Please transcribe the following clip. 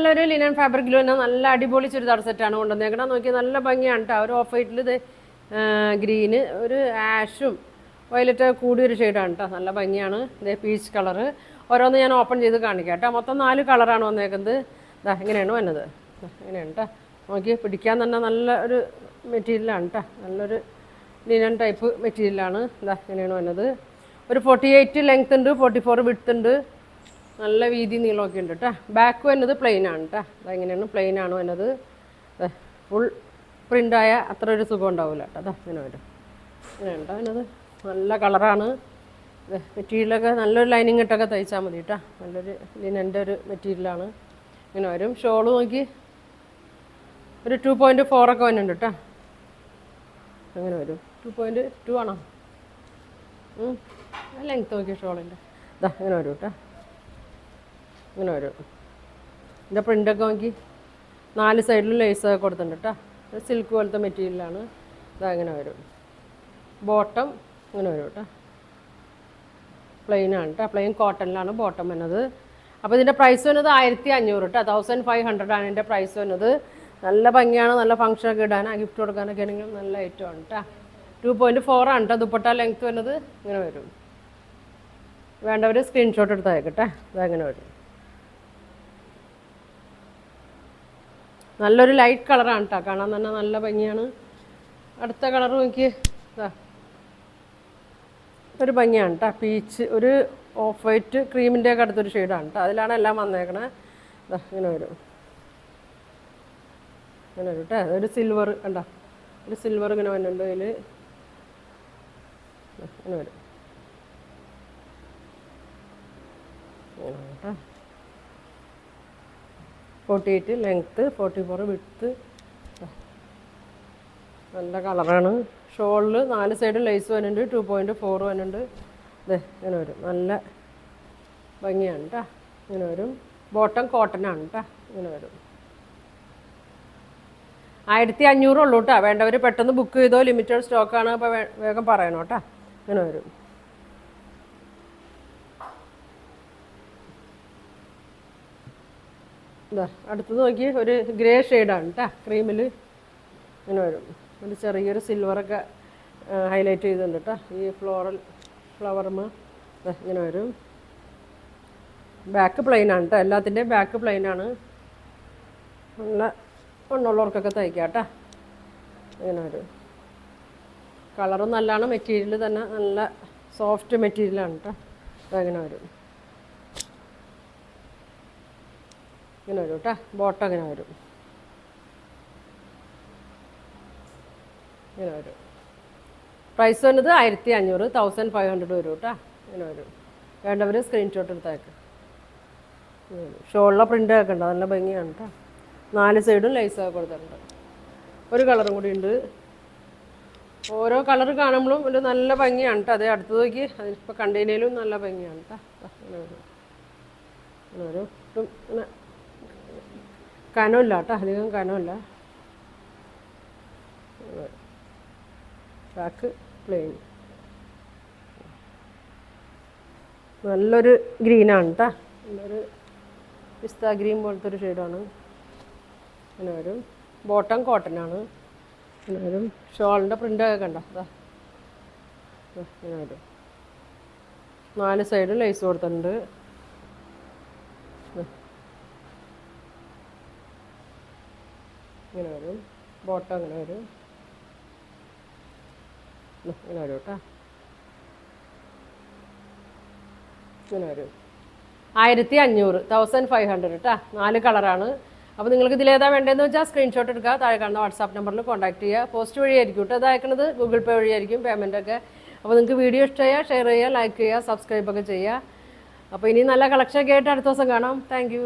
നല്ലൊരു ലിനൻ ഫാബ്രിക്കിൽ തന്നെ നല്ല അടിപൊളി ചുരിദാർ സെറ്റാണ് കൊണ്ടുവന്നേക്കണം. നോക്കിയാൽ നല്ല ഭംഗിയാണ് കേട്ടോ. ഒരു ഓഫ് വൈറ്റിൽ ഇത് ഗ്രീന്, ഒരു ആഷും വയലറ്റ് കൂടിയൊരു ഷെയ്ഡാണ് കേട്ടോ. നല്ല ഭംഗിയാണ്. ഇതേ പീച്ച് കളറ്. ഓരോന്ന് ഞാൻ ഓപ്പൺ ചെയ്ത് കാണിക്കാം കേട്ടോ. മൊത്തം 4 കളറാണ് വന്നേക്കുന്നത്. ഇതാ ഇങ്ങനെയാണ് വന്നത്. ഇങ്ങനെയാണ് കേട്ടോ. നോക്കി പിടിക്കാൻ തന്നെ നല്ല ഒരു മെറ്റീരിയലാണ് കേട്ടോ. നല്ലൊരു ലിനൻ ടൈപ്പ് മെറ്റീരിയലാണ്. ഇതാ ഇങ്ങനെയാണ് വന്നത്. ഒരു 48 ലെങ്ത് ഉണ്ട്, 44 വിഡ്ത്ത് ഉണ്ട്. നല്ല വീതി നീളമൊക്കെ ഉണ്ട് കേട്ടോ. ബാക്ക് വന്നത് പ്ലെയിൻ ആണ് കേട്ടോ. അതെങ്ങനെയാണ് പ്ലെയിൻ ആണ് വന്നത്. ഫുൾ പ്രിൻ്റായ അത്ര ഒരു സുഖം ഉണ്ടാവില്ല കേട്ടോ. അതാ ഇങ്ങനെ വരും. ഇങ്ങനെ ഉണ്ടോ വന്നത്. നല്ല കളറാണ്. മെറ്റീരിയലൊക്കെ നല്ലൊരു ലൈനിങ് ഇട്ടൊക്കെ തയ്ച്ചാൽ മതി കേട്ടോ. നല്ലൊരു ലിനൻ്റെ ഒരു മെറ്റീരിയലാണ്. ഇങ്ങനെ വരും. ഷോള് നോക്കി ഒരു 2.4 ഒക്കെ വരുന്നുണ്ട് കേട്ടോ. അങ്ങനെ വരും. 2.2 ആണോ? ലെങ്ത്ത് നോക്കി ഷോളിൻ്റെ. ഇതാ ഇങ്ങനെ വരും കേട്ടോ. ഇങ്ങനെ വരും. ഇതിൻ്റെ പ്രിൻ്റൊക്കെ നോക്കി 4 സൈഡിലും ലേസൊക്കെ കൊടുത്തിട്ടുണ്ട് കേട്ടോ. സിൽക്ക് പോലത്തെ മെറ്റീരിയലാണ്. ഇതാ ഇങ്ങനെ വരും. ബോട്ടം ഇങ്ങനെ വരും കേട്ടോ. പ്ലെയിനാണ് കേട്ടോ. പ്ലെയിൻ കോട്ടണിലാണ് ബോട്ടം വരുന്നത്. അപ്പോൾ ഇതിൻ്റെ പ്രൈസ് വന്നത് 1500 കേട്ടോ. 1500 ആണ് ഇതിൻ്റെ പ്രൈസ് വന്നത്. നല്ല ഭംഗിയാണ്. നല്ല ഫംഗ്ഷനൊക്കെ ഇടാനാണ്, ഗിഫ്റ്റ് കൊടുക്കാനൊക്കെ ആണെങ്കിലും നല്ല ഐറ്റമാണ് കേട്ടോ. 2.4 ആണ് കേട്ടോ. ദുപ്പട്ട ലെങ്ത്ത് വരുന്നത്. ഇങ്ങനെ വരും. വേണ്ടവർ സ്ക്രീൻഷോട്ട് എടുത്ത് അയക്കട്ടെ. ഇതങ്ങനെ വരും. നല്ലൊരു ലൈറ്റ് കളറാണ് കേട്ടോ. കാണാൻ തന്നെ നല്ല ഭംഗിയാണ്. അടുത്ത കളർ നോക്കി. ഒരു ഭംഗിയാണ് കേട്ടോ. പീച്ച്, ഒരു ഓഫ് വൈറ്റ് ക്രീമിൻ്റെ ഒക്കെ അടുത്തൊരു ഷെയ്ഡാണ് കേട്ടോ. അതിലാണ് എല്ലാം വന്നേക്കണേ. ഇങ്ങനെ വരും. ഇങ്ങനെ വരും കേട്ടോ. ഒരു സിൽവർ കണ്ടോ. ഒരു സിൽവർ ഇങ്ങനെ വരുന്നുണ്ട് അതിൽ. ഇങ്ങനെ വരും. കേട്ടോ. 48 ലെങ്ത്ത്, 44 വിഡ്ത്ത്. നല്ല കളറാണ്. ഷോളിൽ 4 സൈഡ് ലേസ് വരുന്നുണ്ട്. 2.4 വരുന്നുണ്ട്. ഇതേ ഇങ്ങനെ വരും. നല്ല ഭംഗിയാണ് കേട്ടോ. ഇങ്ങനെ വരും. ബോട്ടം കോട്ടനാണ് കേട്ടോ. ഇങ്ങനെ വരും. 1500 ഉള്ളൂ കേട്ടോ. വേണ്ടവർ പെട്ടെന്ന് ബുക്ക് ചെയ്തോ. ലിമിറ്റഡ് സ്റ്റോക്കാണ്. അപ്പോൾ വേഗം പറയണം കേട്ടോ. ഇങ്ങനെ വരും. ഇതാ അടുത്തത് നോക്കി. ഒരു ഗ്രേ ഷെയ്ഡാണ് കേട്ടോ. ക്രീമിൽ ഇങ്ങനെ വരും. ഒരു ചെറിയൊരു സിൽവറൊക്കെ ഹൈലൈറ്റ് ചെയ്തിട്ടുണ്ട് കേട്ടോ. ഈ ഫ്ലവറും ഇങ്ങനെ വരും. ബാക്ക് പ്ലെയിനാണ് കേട്ടോ. എല്ലാത്തിൻ്റെയും ബാക്ക് പ്ലെയിനാണ്. നല്ല മണ്ണുള്ളവർക്കൊക്കെ തയ്ക്കാം കേട്ടോ. ഇങ്ങനെ വരും. കളറും നല്ലതാണ്. മെറ്റീരിയൽ തന്നെ നല്ല സോഫ്റ്റ് മെറ്റീരിയലാണ് കേട്ടോ. അതങ്ങനെ വരും. ഇങ്ങനെ വരും കേട്ടോ. ബോട്ടം ഇങ്ങനെ വരും. ഇങ്ങനെ വരും. പ്രൈസ് വന്നത് 1500, 1500 വരും കേട്ടോ. ഇങ്ങനെ വരും. വേണ്ടവർ സ്ക്രീൻഷോട്ട് എടുത്തേക്ക്. ഷോളിലെ പ്രിൻ്റ് ഒക്കെ ഉണ്ട്. നല്ല ഭംഗിയാണ് കേട്ടോ. 4 സൈഡും ലൈസൊക്കെ കൊടുത്തിട്ടുണ്ട്. ഒരു കളറും കൂടി ഉണ്ട്. ഓരോ കളർ കാണുമ്പോഴും ഒരു നല്ല ഭംഗിയാണ് കേട്ടോ. അതേ അടുത്ത് നോക്കി. അതിപ്പോൾ കണ്ടതിനേലും നല്ല ഭംഗിയാണ് കേട്ടോ. ഇങ്ങനെ വരും. ഇങ്ങനെ വരും. ഒട്ടും ഇങ്ങനെ കനമില്ല കേട്ടോ. അധികം കനമില്ല. Back plain. നല്ലൊരു ഗ്രീനാണ് കേട്ടോ. നല്ലൊരു പിസ്ത ഗ്രീൻ പോലത്തെ ഒരു ഷെയ്ഡാണ്. ഇങ്ങനെ വരും. ബോട്ടം കോട്ടനാണ്. ഇങ്ങനെ വരും. ഷോളിൻ്റെ പ്രിൻ്റൊക്കെ കണ്ടോ. അതാ ഇങ്ങനെ വരും. 4 സൈഡ് ലേസ് കൊടുത്തിട്ടുണ്ട്. ഇങ്ങനെ വരും. ബോട്ടം ഇങ്ങനെ വരും. ഇങ്ങനെ വരും കേട്ടോ. ഇങ്ങനെ വരും. 1500, 1500 കേട്ടോ. 4 കളറാണ്. അപ്പോൾ നിങ്ങൾക്ക് ഇതിലേതാ വേണ്ടതെന്ന് വെച്ചാൽ സ്ക്രീൻഷോട്ട് എടുക്കുക. താഴെ കാണുന്ന വാട്സാപ്പ് നമ്പറിൽ കോൺടാക്ട് ചെയ്യുക. പോസ്റ്റ് വഴിയായിരിക്കും കേട്ടോ. അത് അയക്കുന്നത് ഗൂഗിൾ പേ വഴിയായിരിക്കും പേയ്മെൻറ്റൊക്കെ. അപ്പോൾ നിങ്ങൾക്ക് വീഡിയോ ഇഷ്ടമായാൽ ഷെയർ ചെയ്യുക, ലൈക്ക് ചെയ്യുക, സബ്സ്ക്രൈബൊക്കെ ചെയ്യുക. അപ്പോൾ ഇനി നല്ല കളക്ഷനൊക്കെ ആയിട്ട് അടുത്ത ദിവസം കാണാം. താങ്ക്